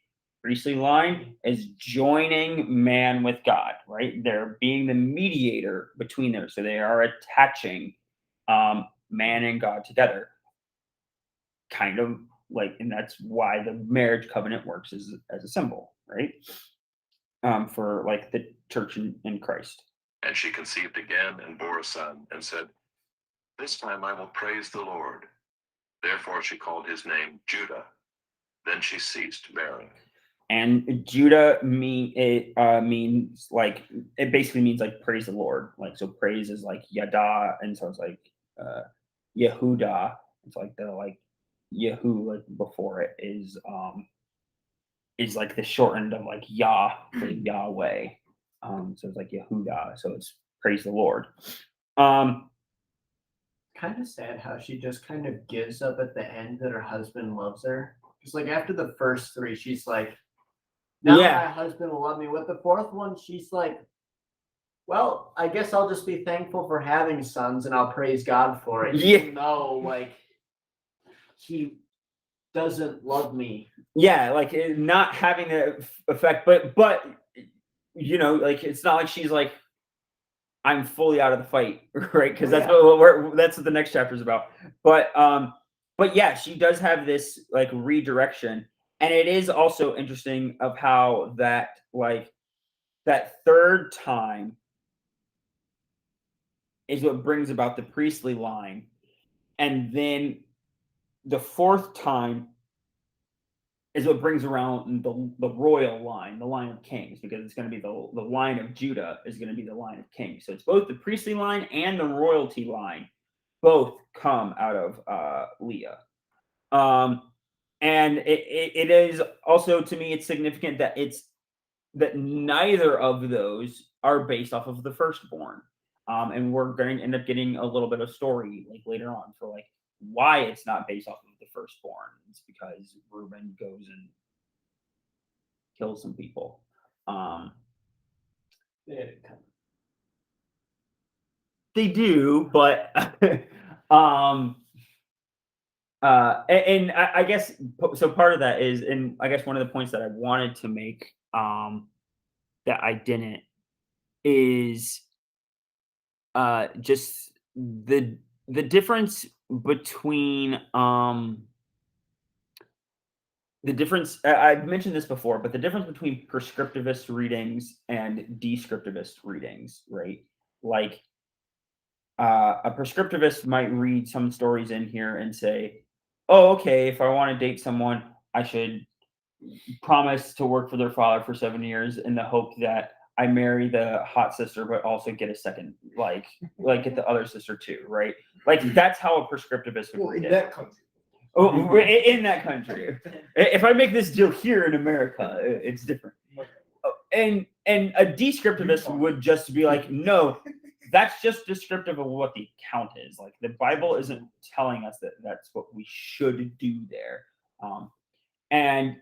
Priestly line is joining man with God, right? They're being the mediator between them. So they are attaching man and God together. Kind of like, and that's why the marriage covenant works as a symbol, right? For like the church in Christ. And she conceived again and bore a son and said, this time I will praise the Lord. Therefore she called his name Judah. Then she ceased bearing. And Judah means like, it basically means like praise the Lord. Like, so praise is like Yada, and so it's like Yehuda. It's like the like Yehu, like before it is like the shortened of like Yah for Yahweh. So it's like Yehuda. So it's praise the Lord. Kind of sad how she just kind of gives up at the end that her husband loves her. Because like after the first 3, she's like, now Yeah. my husband will love me. With the 4th one, she's like, well, I guess I'll just be thankful for having sons and I'll praise God for it. Yeah. Even though like he doesn't love me. Yeah, like not having the effect, but you know, like it's not like she's like, I'm fully out of the fight, right? Because that's that's what the next chapter is about. But yeah, she does have this like redirection, and it is also interesting of how that like that third time is what brings about the priestly line, and then the fourth time is what brings around the royal line, the line of kings, because it's going to be the line of Judah is going to be the line of kings. So it's both the priestly line and the royalty line, both come out of Leah. And it is also, to me, it's significant that neither of those are based off of the firstborn. And we're going to end up getting a little bit of story like later on for like why it's not based off of the firstborn. It's because Reuben goes and kills some people. They do, but and I guess so. Part of that is, and I guess one of the points that I wanted to make that I didn't is just the difference between the difference. I've mentioned this before, but the difference between prescriptivist readings and descriptivist readings, right? Like a prescriptivist might read some stories in here and say, oh, okay, if I want to date someone, I should promise to work for their father for 7 years in the hope that I marry the hot sister, but also get a second, like get the other sister too, right? Like that's how a prescriptivist would Well, read in it. that country. Oh, in that country. If I make this deal here in America, it's different. And a descriptivist would just be like, no, that's just descriptive of what the account is. Like the Bible isn't telling us that that's what we should do there. And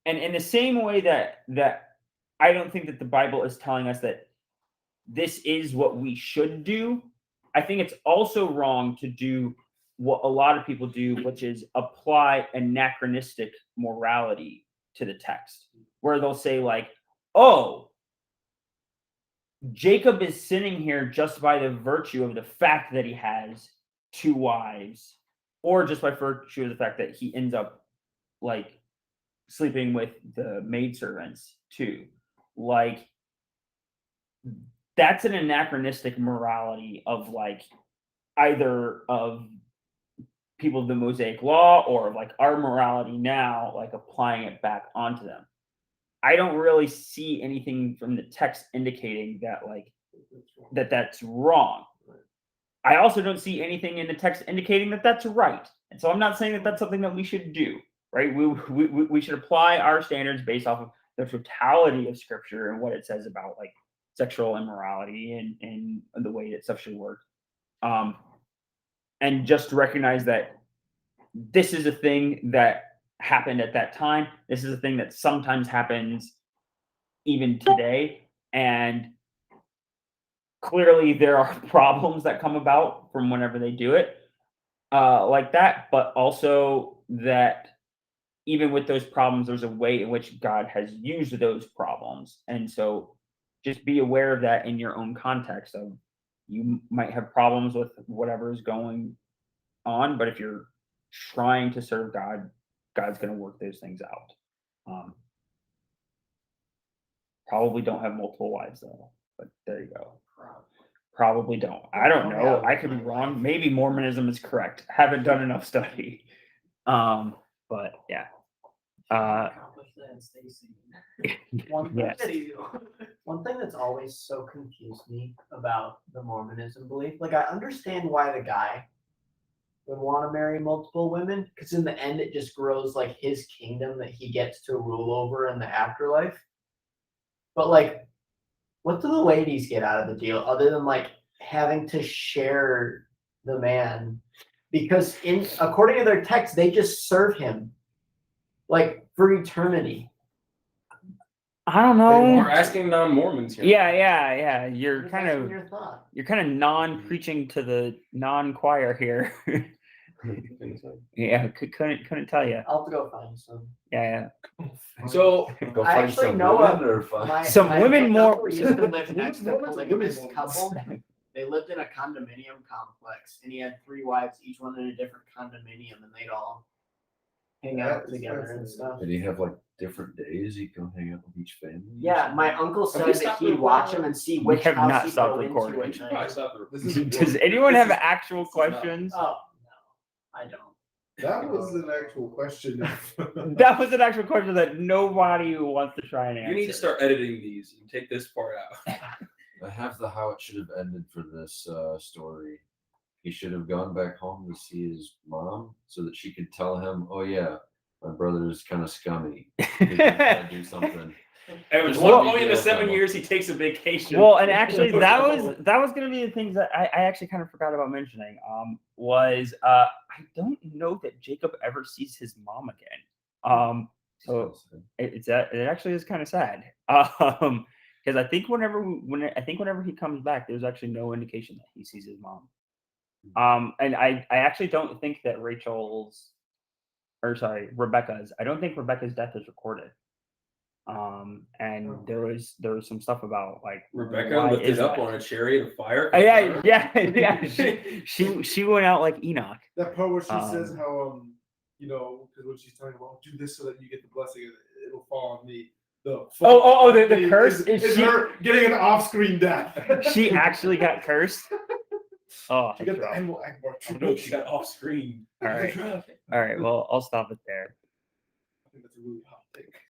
in the same way that I don't think that the Bible is telling us that this is what we should do, I think it's also wrong to do what a lot of people do, which is apply anachronistic morality to the text, where they'll say like, oh, Jacob is sinning here just by the virtue of the fact that he has 2 wives, or just by virtue of the fact that he ends up like sleeping with the maidservants too. Like that's an anachronistic morality of like either of people of the Mosaic law or of like our morality now, like applying it back onto them. I don't really see anything from the text indicating that like that's wrong. I also don't see anything in the text indicating that that's right. And so I'm not saying that that's something that we should do, right? We should apply our standards based off of the totality of scripture and what it says about like sexual immorality and the way that stuff should work. And just recognize that this is a thing that happened at that time. This is a thing that sometimes happens even today. And clearly there are problems that come about from whenever they do it like that, but also that even with those problems, there's a way in which God has used those problems. And so just be aware of that in your own context of you might have problems with whatever is going on, but if you're trying to serve God, God's going to work those things out. Probably don't have multiple wives though, but there you go. Probably don't. I don't know. I could be wrong. Maybe Mormonism is correct. Haven't done enough study. But yeah. Accomplish that and stay single. One thing that's always so confused me about the Mormonism belief, like I understand why the guy would want to marry multiple women, because in the end it just grows like his kingdom that he gets to rule over in the afterlife. But like, what do the ladies get out of the deal other than like having to share the man? Because according to their text, they just serve him like for eternity. I don't know. We're asking non-Mormons here. Yeah. You're Just kind asking of your thought. non-preaching to the non-choir here. Yeah, couldn't tell you. I'll have to go find some. Yeah. So Go I find actually some know women or find Some women more- uncle used to live next to a Women's polygamous women. couple. They lived in a condominium complex, and he had 3 wives, each one in a different condominium, and they'd all hang out together and stuff. Did he have like different days he can hang out with each family? or Yeah, something? my uncle Have said we that stopped he'd the watch recording? him and see We which have house not he'd stopped go into recording. at We should probably night. stop the This recording. is Does anyone This have is- actual questions? Oh, no, I don't. That was an actual question. That was an actual question that nobody wants to try and answer. You need to start editing these and take this part out. I have how it should have ended for this story. He should have gone back home to see his mom so that she could tell him, "Oh yeah, my brother is kind of scummy. He's gonna do something." It was Well- only in the 7 years he takes a vacation. Well, and actually, that was going to be the things that I actually kind of forgot about mentioning. Was I don't know that Jacob ever sees his mom again. So it actually is kind of sad. Because I think whenever he comes back, there's actually no indication that he sees his mom. And I actually don't think that Rebecca's. I don't think Rebecca's death is recorded. And there was some stuff about like Rebecca why lifted is up that? on a chariot of fire. Yeah. She went out like Enoch. That part where she Um, says how because when she's talking about do this so that you get the blessing, it'll fall on me. The the curse? is Is she- her getting an off-screen death. She actually got cursed. Oh, She got that's the rough. animal Akbar. Oh, no, she got off screen. All right. All right. Well, I'll stop it there.